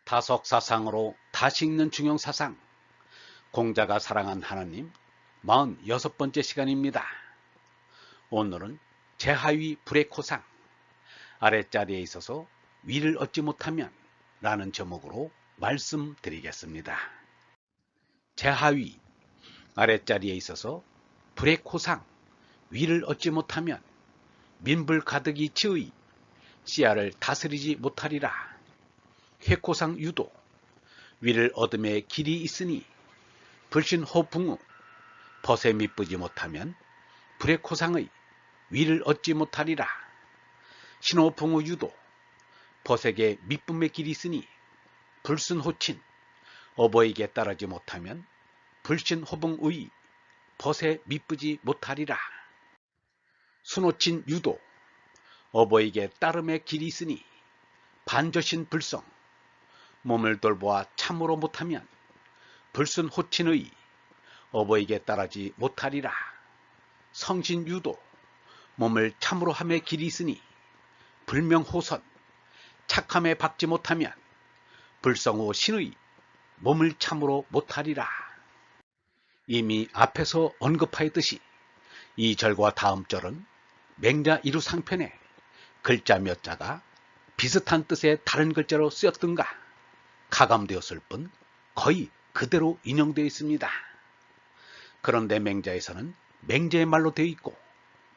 다속사상으로 다시 읽는 중용사상, 공자가 사랑한 하나님 46번째 시간입니다. 오늘은 제하위 불의코상, 아랫자리에 있어서 위를 얻지 못하면 라는 제목으로 말씀드리겠습니다. 제하위, 아랫자리에 있어서 불의코상, 위를 얻지 못하면 민불 가득이 치의, 씨알을 다스리지 못하리라. 회코상 유도, 위를 얻음에 길이 있으니 불신호붕우, 벗에 밑부지 못하면 불의코상의 위를 얻지 못하리라. 신호붕우 유도, 벗에게 밑붐의 길이 있으니 불순호친, 어버이에게 따르지 못하면 불신호붕의 벗에 밑부지 못하리라. 순호친 유도, 어버이에게 따름의 길이 있으니 반저신 불성, 몸을 돌보아 참으로 못하면 불순호친의 어버이에게 따르지 못하리라. 성신유도, 몸을 참으로 함의 길이 있으니 불명호선, 착함에 박지 못하면 불성호 신의 몸을 참으로 못하리라. 이미 앞에서 언급하였듯이 이 절과 다음 절은 맹자 이루상편에 글자 몇 자가 비슷한 뜻의 다른 글자로 쓰였던가 가감되었을 뿐 거의 그대로 인용되어 있습니다. 그런데 맹자에서는 맹자의 말로 되어 있고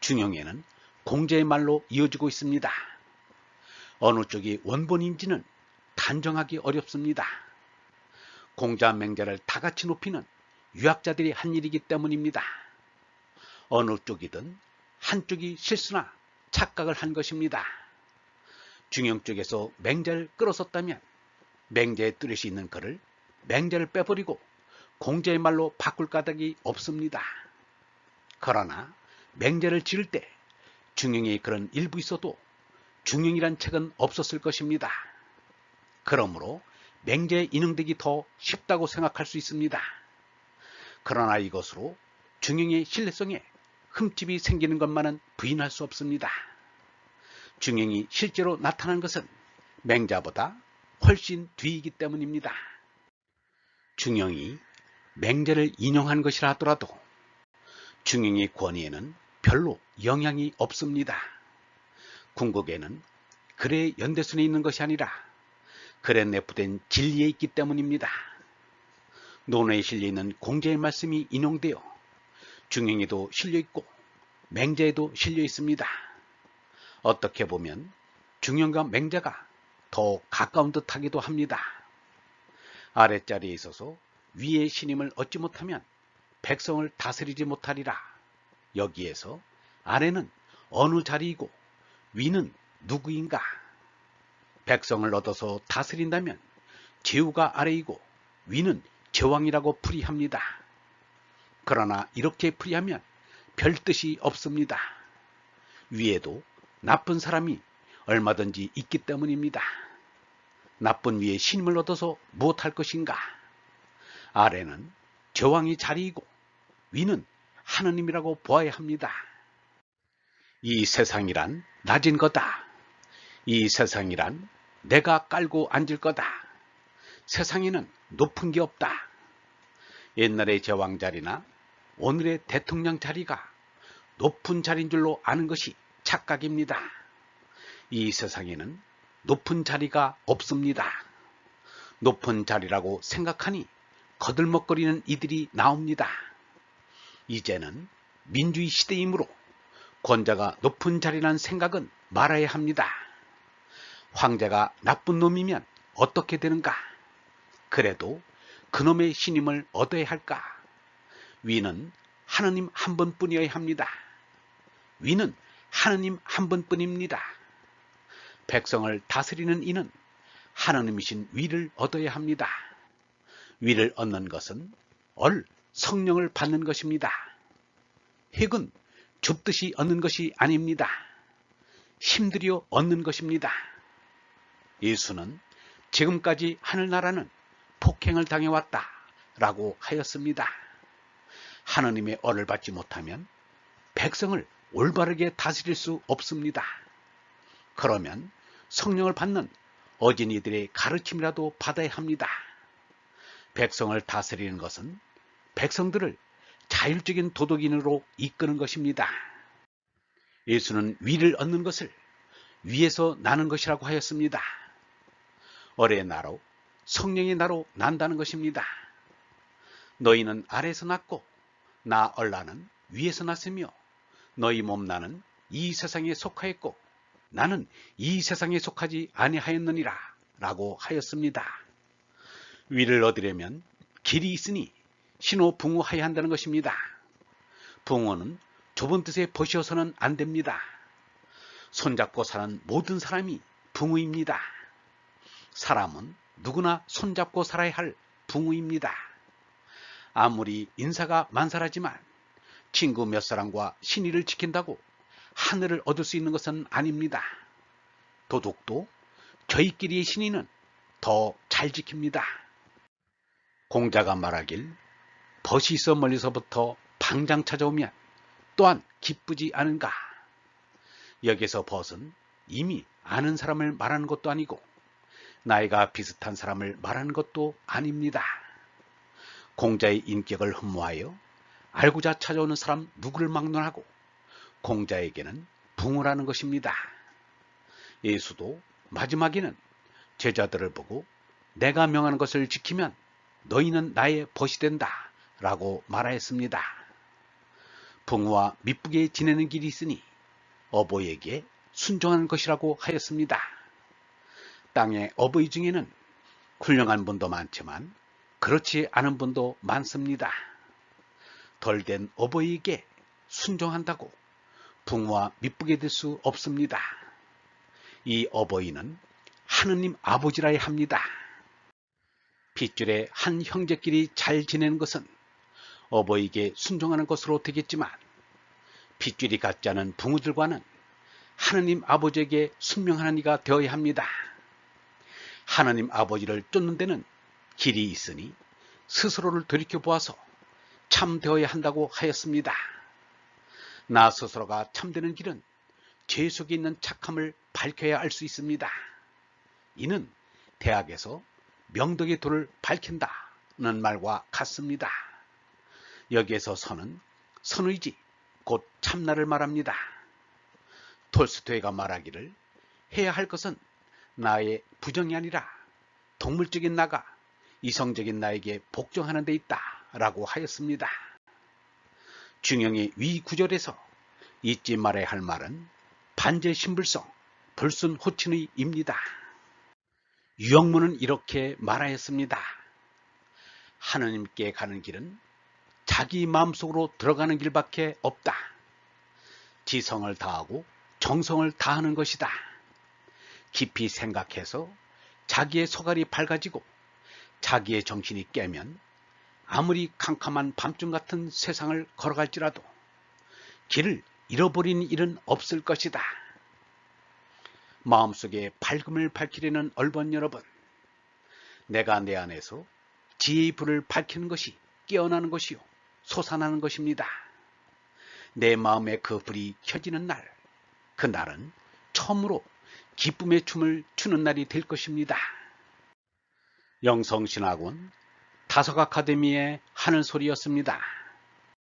중용에는 공자의 말로 이어지고 있습니다. 어느 쪽이 원본인지는 단정하기 어렵습니다. 공자 맹자를 다같이 높이는 유학자들이 한 일이기 때문입니다. 어느 쪽이든 한쪽이 실수나 착각을 한 것입니다. 중용 쪽에서 맹자를 끌어섰다면 맹자의 뚜렷이 있는 글을 맹자를 빼버리고 공자의 말로 바꿀 까닭이 없습니다. 그러나 맹자를 지을 때 중용의 그런 일부 있어도 중용이란 책은 없었을 것입니다. 그러므로 맹자에 인용되기 더 쉽다고 생각할 수 있습니다. 그러나 이것으로 중용의 신뢰성에 흠집이 생기는 것만은 부인할 수 없습니다. 중용이 실제로 나타난 것은 맹자보다 훨씬 뒤이기 때문입니다. 중용이 맹자를 인용한 것이라 하더라도 중용의 권위에는 별로 영향이 없습니다. 궁극에는 글의 연대순에 있는 것이 아니라 글에 내포된 진리에 있기 때문입니다. 논어에 실려있는 공자의 말씀이 인용되어 중용에도 실려있고 맹자에도 실려있습니다. 어떻게 보면 중용과 맹자가 더 가까운 듯하기도 합니다. 아랫자리에 있어서 위의 신임을 얻지 못하면 백성을 다스리지 못하리라. 여기에서 아래는 어느 자리이고 위는 누구인가? 백성을 얻어서 다스린다면 제후가 아래이고 위는 제왕이라고 풀이합니다. 그러나 이렇게 풀이하면 별 뜻이 없습니다. 위에도 나쁜 사람이 얼마든지 있기 때문입니다. 나쁜 위에 신임을 얻어서 무엇할 것인가? 아래는 제왕이 자리이고 위는 하느님이라고 보아야 합니다. 이 세상이란 낮은 거다. 이 세상이란 내가 깔고 앉을 거다. 세상에는 높은 게 없다. 옛날의 제왕 자리나 오늘의 대통령 자리가 높은 자리인 줄로 아는 것이 착각입니다. 이 세상에는 높은 자리가 없습니다. 높은 자리라고 생각하니 거들먹거리는 이들이 나옵니다. 이제는 민주주의 시대이므로 권자가 높은 자리라는 생각은 말아야 합니다. 황제가 나쁜 놈이면 어떻게 되는가? 그래도 그놈의 신임을 얻어야 할까? 위는 하느님 한 분뿐이어야 합니다. 위는 하느님 한 분뿐입니다. 백성을 다스리는 이는 하느님이신 위를 얻어야 합니다. 위를 얻는 것은 성령을 받는 것입니다. 핵은 줍듯이 얻는 것이 아닙니다. 힘들여 얻는 것입니다. 예수는 지금까지 하늘나라는 폭행을 당해왔다 라고 하였습니다. 하느님의 언을 받지 못하면 백성을 올바르게 다스릴 수 없습니다. 그러면 성령을 받는 어진이들의 가르침이라도 받아야 합니다. 백성을 다스리는 것은 백성들을 자율적인 도덕인으로 이끄는 것입니다. 예수는 위를 얻는 것을 위에서 나는 것이라고 하였습니다. 어뢰의 나로 성령의 나로 난다는 것입니다. 너희는 아래에서 났고 나 얼라는 위에서 났으며 너희 몸 나는 이 세상에 속하였고 나는 이 세상에 속하지 아니하였느니라 라고 하였습니다. 위를 얻으려면 길이 있으니 신호붕어하여야 한다는 것입니다. 붕어는 좁은 뜻에 버시어서는 안 됩니다. 손잡고 사는 모든 사람이 붕어입니다. 사람은 누구나 손잡고 살아야 할 붕어입니다. 아무리 인사가 만사라지만 친구 몇 사람과 신의를 지킨다고 하늘을 얻을 수 있는 것은 아닙니다. 도둑도 저희끼리의 신의는 더 잘 지킵니다. 공자가 말하길 벗이 있어 멀리서부터 당장 찾아오면 또한 기쁘지 않은가. 여기서 벗은 이미 아는 사람을 말하는 것도 아니고 나이가 비슷한 사람을 말하는 것도 아닙니다. 공자의 인격을 흠모하여 알고자 찾아오는 사람 누구를 막론하고 공자에게는 붕어라는 것입니다. 예수도 마지막에는 제자들을 보고 내가 명하는 것을 지키면 너희는 나의 벗이 된다 라고 말하였습니다. 붕어와 미쁘게 지내는 길이 있으니 어버이에게 순종하는 것이라고 하였습니다. 땅의 어버이 중에는 훌륭한 분도 많지만 그렇지 않은 분도 많습니다. 덜된 어버이에게 순종한다고 붕어와 미쁘게 될 수 없습니다. 이 어버이는 하느님 아버지라야 합니다. 핏줄의 한 형제끼리 잘 지내는 것은 어버이에게 순종하는 것으로 되겠지만 핏줄이 같지 않은 붕어들과는 하느님 아버지에게 순명하는 이가 되어야 합니다. 하느님 아버지를 쫓는 데는 길이 있으니 스스로를 돌이켜보아서 참되어야 한다고 하였습니다. 나 스스로가 참되는 길은 죄 속에 있는 착함을 밝혀야 알 수 있습니다. 이는 대학에서 명덕의 도를 밝힌다는 말과 같습니다. 여기에서 선은 선의지 곧 참나를 말합니다. 톨스토이가 말하기를 해야 할 것은 나의 부정이 아니라 동물적인 나가 이성적인 나에게 복종하는 데 있다 라고 하였습니다. 중형의 위 구절에서 잊지 말아야 할 말은 반제신불성 불순호친의입니다. 유영문은 이렇게 말하였습니다. 하느님께 가는 길은 자기 마음속으로 들어가는 길밖에 없다. 지성을 다하고 정성을 다하는 것이다. 깊이 생각해서 자기의 소갈이 밝아지고 자기의 정신이 깨면 아무리 캄캄한 밤중 같은 세상을 걸어갈지라도 길을 잃어버린 일은 없을 것이다. 마음속에 밝음을 밝히려는 얼번 여러분, 내가 내 안에서 지혜의 불을 밝히는 것이 깨어나는 것이요 솟아나는 것입니다. 내 마음에 그 불이 켜지는 날, 그 날은 처음으로 기쁨의 춤을 추는 날이 될 것입니다. 영성신학원 다석 아카데미의 하늘소리였습니다.